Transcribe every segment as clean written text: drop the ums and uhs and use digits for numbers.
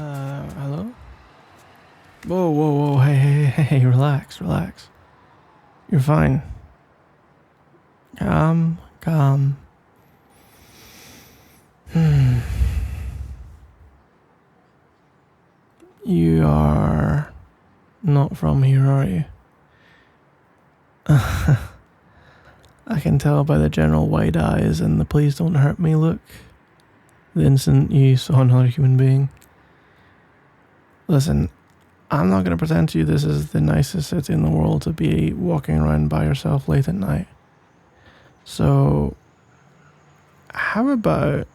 Hello? Whoa, whoa, whoa, hey, relax. You're fine. Calm. You are not from here, are you? I can tell by the general wide eyes and the please don't hurt me look the instant you saw another human being. Listen, I'm not going to pretend to you this is the nicest city in the world to be walking around by yourself late at night. So, how about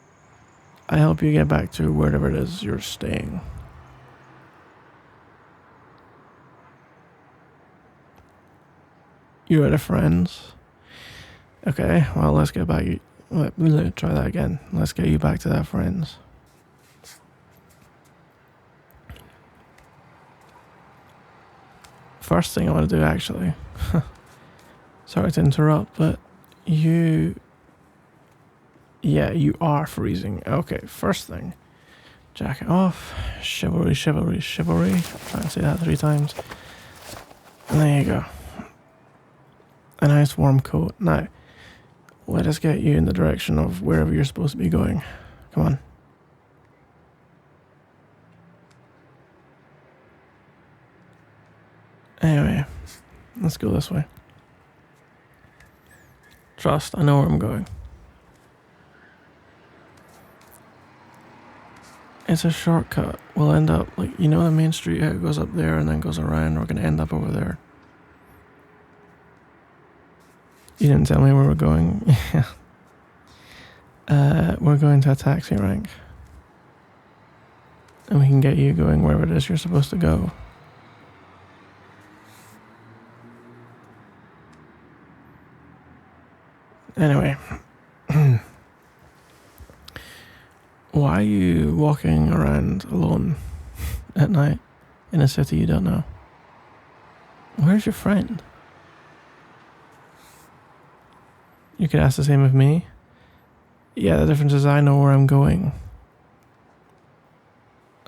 I help you get back to wherever it is you're staying? You're at a friend's? Okay, well, let's get back. Let's try that again. Let's get you back to that friend's. First thing I want to do, actually. Sorry to interrupt, but you are freezing. Okay, first thing. Jacket off. Chivalry. Try and say that 3 times. And there you go. A nice warm coat. Now, let us get you in the direction of wherever you're supposed to be going. Come on. Anyway, let's go this way. Trust, I know where I'm going. It's a shortcut. We'll end up, the main street, how it goes up there and then goes around. We're going to end up over there. You didn't tell me where we're going. We're going to a taxi rank. And we can get you going wherever it is you're supposed to go. Anyway. Why are you walking around alone at night in a city you don't know? Where's your friend? You could ask the same of me. Yeah, the difference is I know where I'm going.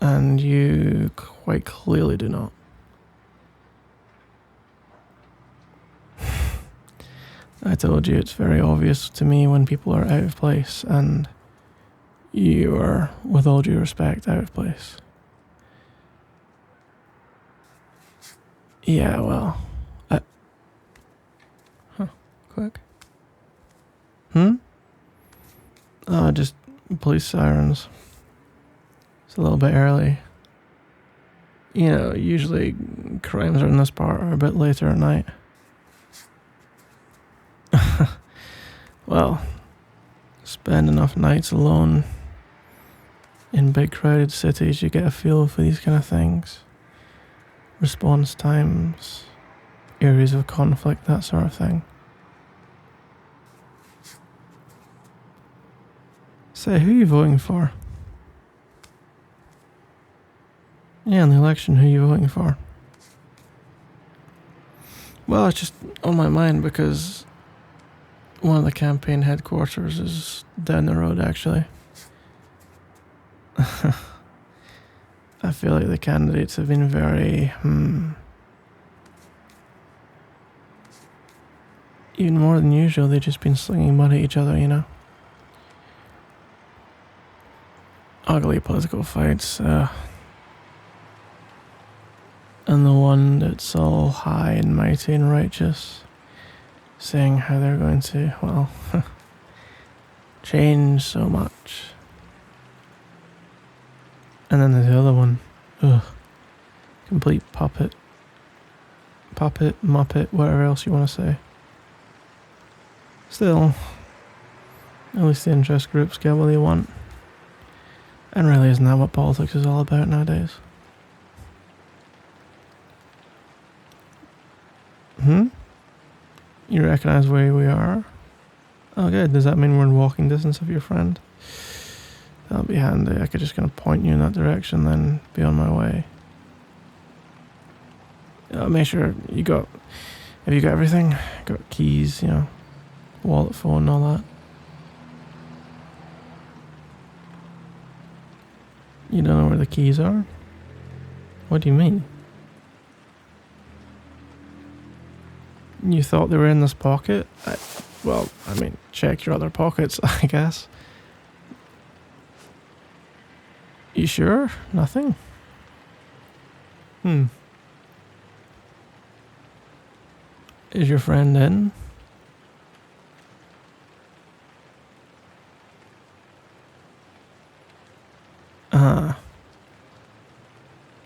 And you quite clearly do not. I told you it's very obvious to me when people are out of place, and you are, with all due respect, out of place. Yeah, well... Quick. Just police sirens. It's a little bit early. Usually crimes are in this part are a bit later at night. Well, spend enough nights alone in big crowded cities, you get a feel for these kind of things. Response times, areas of conflict, that sort of thing. Say, who are you voting for? Yeah, in the election, who are you voting for? Well, it's just on my mind because one of the campaign headquarters is down the road, actually. I feel like the candidates have been very, even more than usual, they've just been slinging mud at each other, Ugly political fights, and the one that's all high and mighty and righteous, saying how they're going to, change so much. And then there's the other one, complete puppet, muppet, whatever else you want to say. Still, at least the interest groups get what they want. And really, isn't that what politics is all about nowadays? You recognize where we are? Oh, good. Does that mean we're in walking distance of your friend? That'll be handy. I could just kind of point you in that direction, then be on my way. Make sure have you got everything? Got keys, wallet, phone, all that. You don't know where the keys are? What do you mean? You thought they were in this pocket? Well, I mean, check your other pockets, I guess. You sure? Nothing? Is your friend in?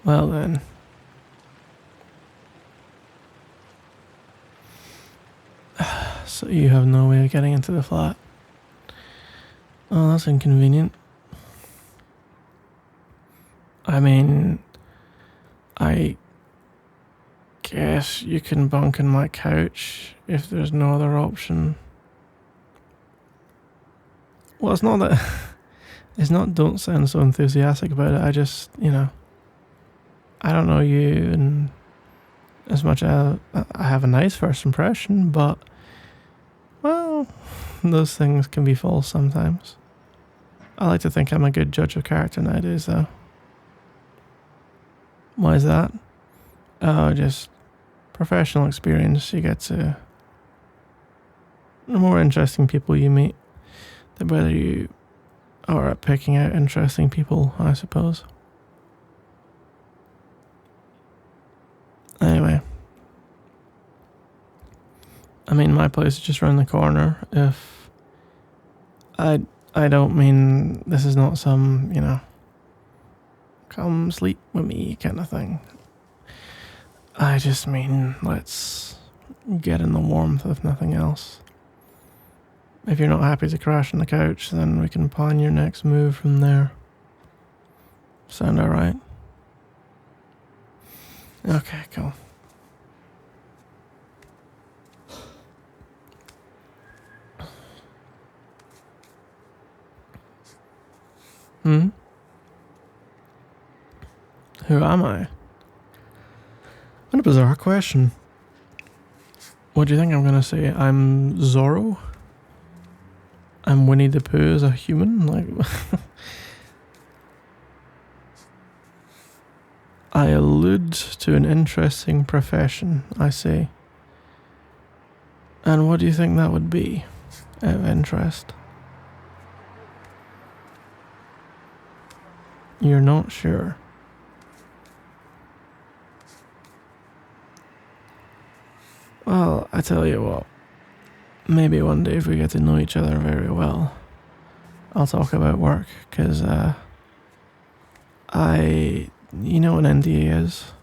Well then. So you have no way of getting into the flat. Oh, that's inconvenient. I mean, I guess you can bunk in my couch if there's no other option. Well, it's not that... It's not don't sound so enthusiastic about it. I just, I don't know you, and as much as I have a nice first impression, but, well, those things can be false sometimes. I like to think I'm a good judge of character nowadays, though. Why is that? Oh, just professional experience. You get to... The more interesting people you meet, the better you are at picking out interesting people, I suppose. Anyway. I mean, my place is just around the corner. If... I don't mean this is not some, come sleep with me kind of thing. I just mean let's get in the warmth if nothing else. If you're not happy to crash on the couch, then we can plan your next move from there. Sound alright? Okay, cool. Who am I? What a bizarre question. What do you think I'm gonna say? I'm Zorro? I'm Winnie the Pooh as a human? Like... I allude to an interesting profession, I say. And what do you think that would be, out of interest? You're not sure. Well, I tell you what. Maybe one day if we get to know each other very well, I'll talk about work, because, you know what an NDA is?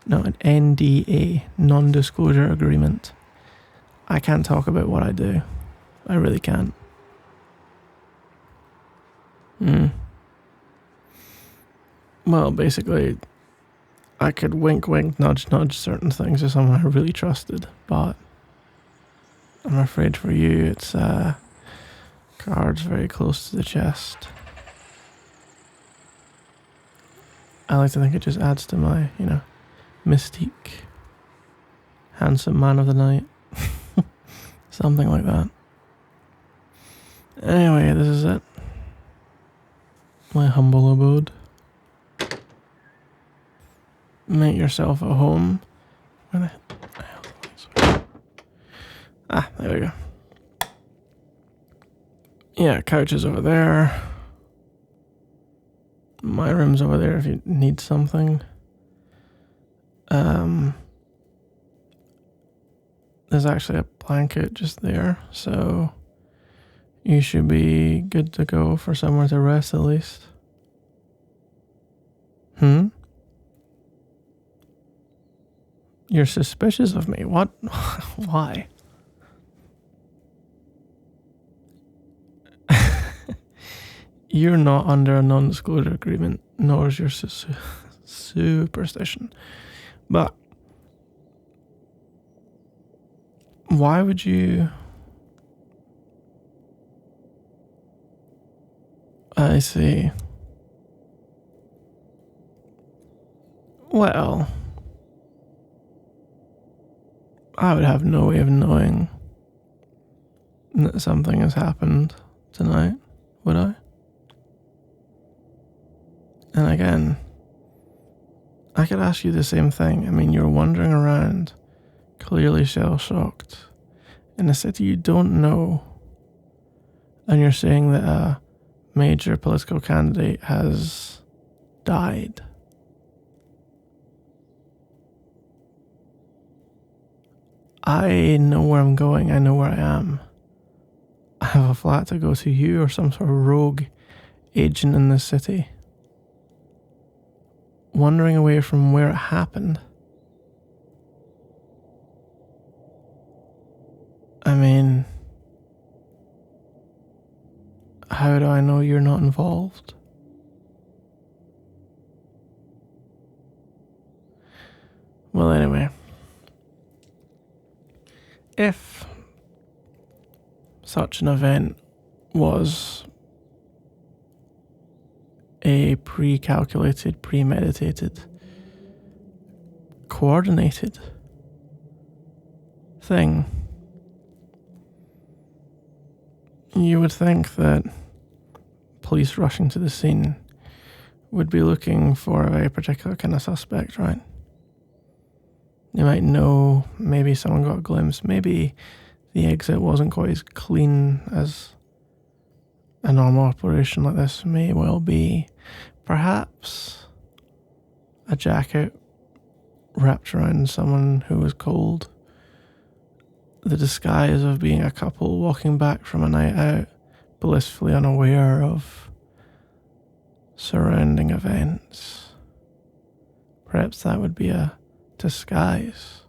No, an NDA, non-disclosure agreement. I can't talk about what I do. I really can't. Well, basically, I could wink, wink, nudge, nudge certain things to someone I really trusted, but I'm afraid for you it's cards very close to the chest. I like to think it just adds to my, mystique. Handsome man of the night. Something like that. Anyway, this is it. My humble abode. Make yourself at home. Where the hell is the lights? Ah, there we go. Yeah, couch is over there. My room's over there if you need something. There's actually a blanket just there, so you should be good to go for somewhere to rest at least. You're suspicious of me? What? Why? You're not under a non-disclosure agreement, nor is your superstition. But why would you... I see. Well, I would have no way of knowing that something has happened tonight, would I? And again, I could ask you the same thing. I mean, you're wandering around, clearly shell-shocked, in a city you don't know, and you're saying that a major political candidate has died. I know where I'm going. I know where I am. I have a flat to go to. You or some sort of rogue agent in this city, wandering away from where it happened. I mean, how do I know you're not involved? Well, anyway, if such an event was a pre-calculated, premeditated, coordinated thing, you would think that police rushing to the scene would be looking for a very particular kind of suspect, right? You might know maybe someone got a glimpse, maybe the exit wasn't quite as clean as a normal operation like this may well be. Perhaps a jacket wrapped around someone who was cold. The disguise of being a couple walking back from a night out, blissfully unaware of surrounding events. Perhaps that would be a disguise.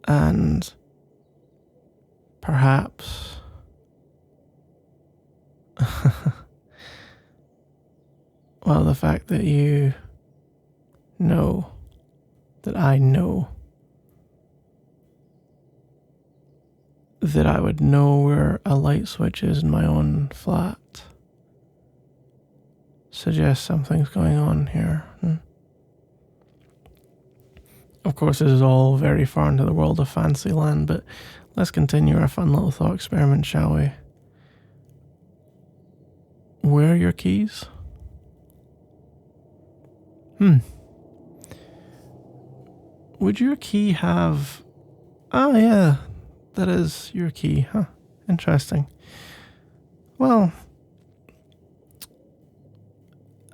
And perhaps well, the fact that you know that I know that I would know where a light switch is in my own flat suggests something's going on here. Of course, this is all very far into the world of fancy land, but let's continue our fun little thought experiment, shall we? Where are your keys? Would your key have... Oh, yeah, that is your key, huh? Interesting. Well,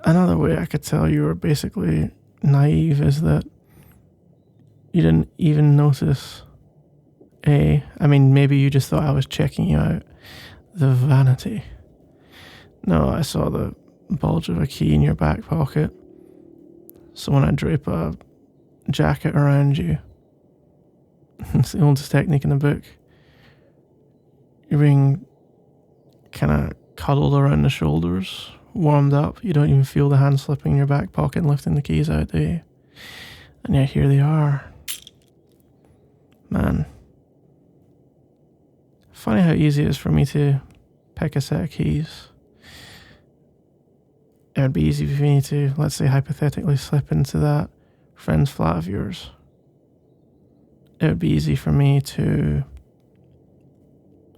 another way I could tell you were basically naive is that you didn't even notice I mean, maybe you just thought I was checking you out. The vanity. No, I saw the bulge of a key in your back pocket. So when I drape a jacket around you, it's the oldest technique in the book. You're being kind of cuddled around the shoulders, warmed up. You don't even feel the hand slipping in your back pocket and lifting the keys out, do you? And yet here they are. Man. Funny how easy it is for me to pick a set of keys. It would be easy for me to, let's say, hypothetically slip into that friend's flat of yours. It would be easy for me to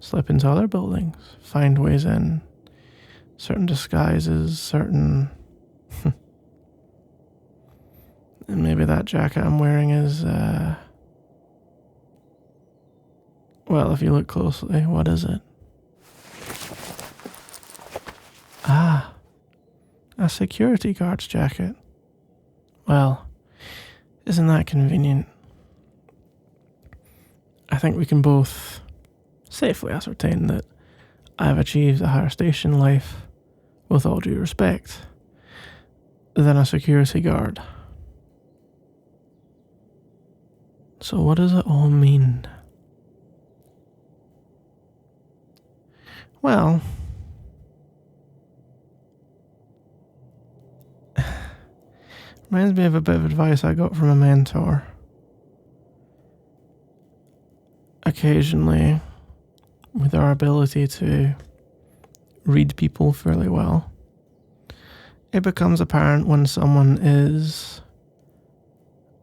slip into other buildings, find ways in, certain disguises, certain... And maybe that jacket I'm wearing is, well, if you look closely, what is it? Ah, a security guard's jacket. Well, isn't that convenient? I think we can both safely ascertain that I've achieved a higher station in life, with all due respect, than a security guard. So what does it all mean? Well, reminds me of a bit of advice I got from a mentor. Occasionally, with our ability to read people fairly well, it becomes apparent when someone is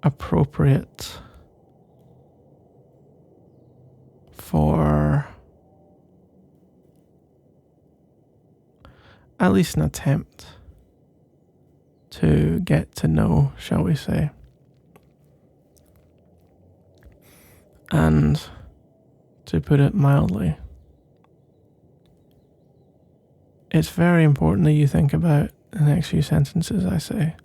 appropriate for at least an attempt to get to know, shall we say. And to put it mildly, it's very important that you think about the next few sentences I say.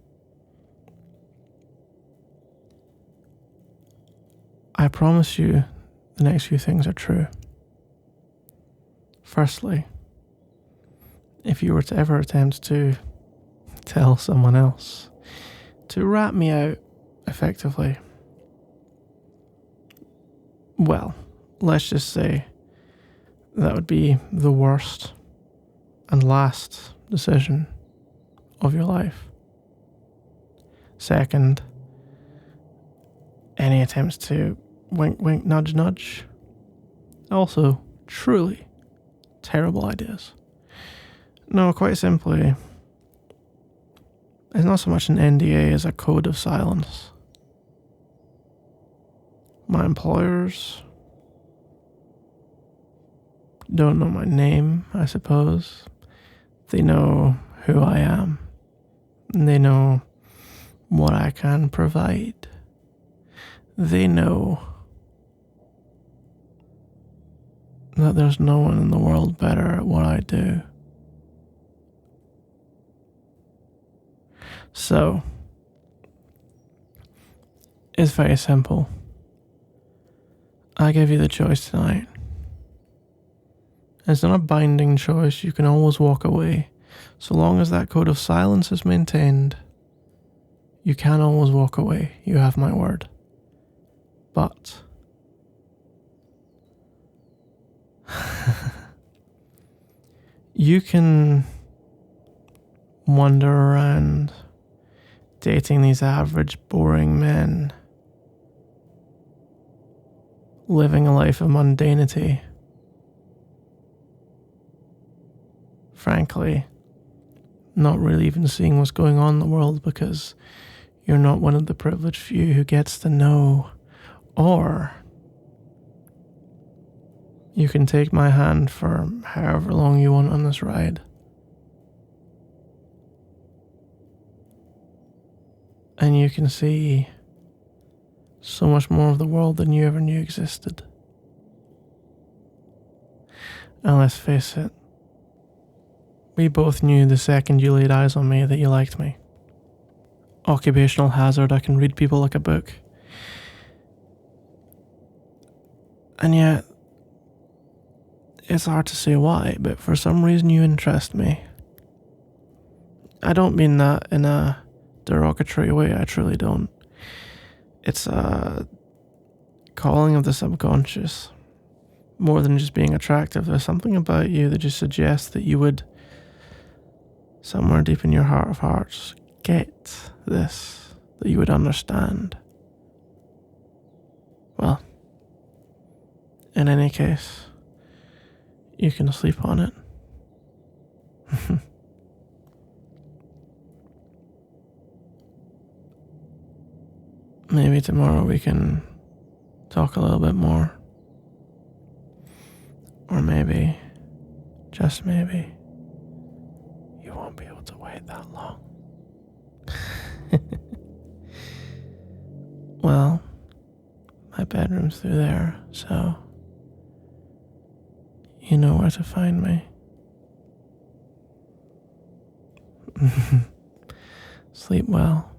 I promise you the next few things are true. Firstly, if you were to ever attempt to tell someone else to rat me out effectively, well, let's just say that would be the worst and last decision of your life. Second, any attempts to wink, wink, nudge, nudge, also truly terrible ideas. No, quite simply, it's not so much an NDA as a code of silence. My employers don't know my name, I suppose. They know who I am. And they know what I can provide. They know that there's no one in the world better at what I do. So, it's very simple. I give you the choice tonight. It's not a binding choice, you can always walk away. So long as that code of silence is maintained, you can always walk away, you have my word. But you can wander around dating these average, boring men, living a life of mundanity. Frankly, not really even seeing what's going on in the world because you're not one of the privileged few who gets to know. Or you can take my hand for however long you want on this ride. And you can see so much more of the world than you ever knew existed. And let's face it, we both knew the second you laid eyes on me that you liked me. Occupational hazard, I can read people like a book. And yet, it's hard to say why, but for some reason you interest me. I don't mean that in a derogatory way, I truly don't. It's a calling of the subconscious. More than just being attractive, there's something about you that just suggests that you would, somewhere deep in your heart of hearts, get this, that you would understand. Well, in any case, you can sleep on it. Maybe tomorrow we can talk a little bit more. Or maybe, just maybe, you won't be able to wait that long. Well, my bedroom's through there, so you know where to find me. Sleep well.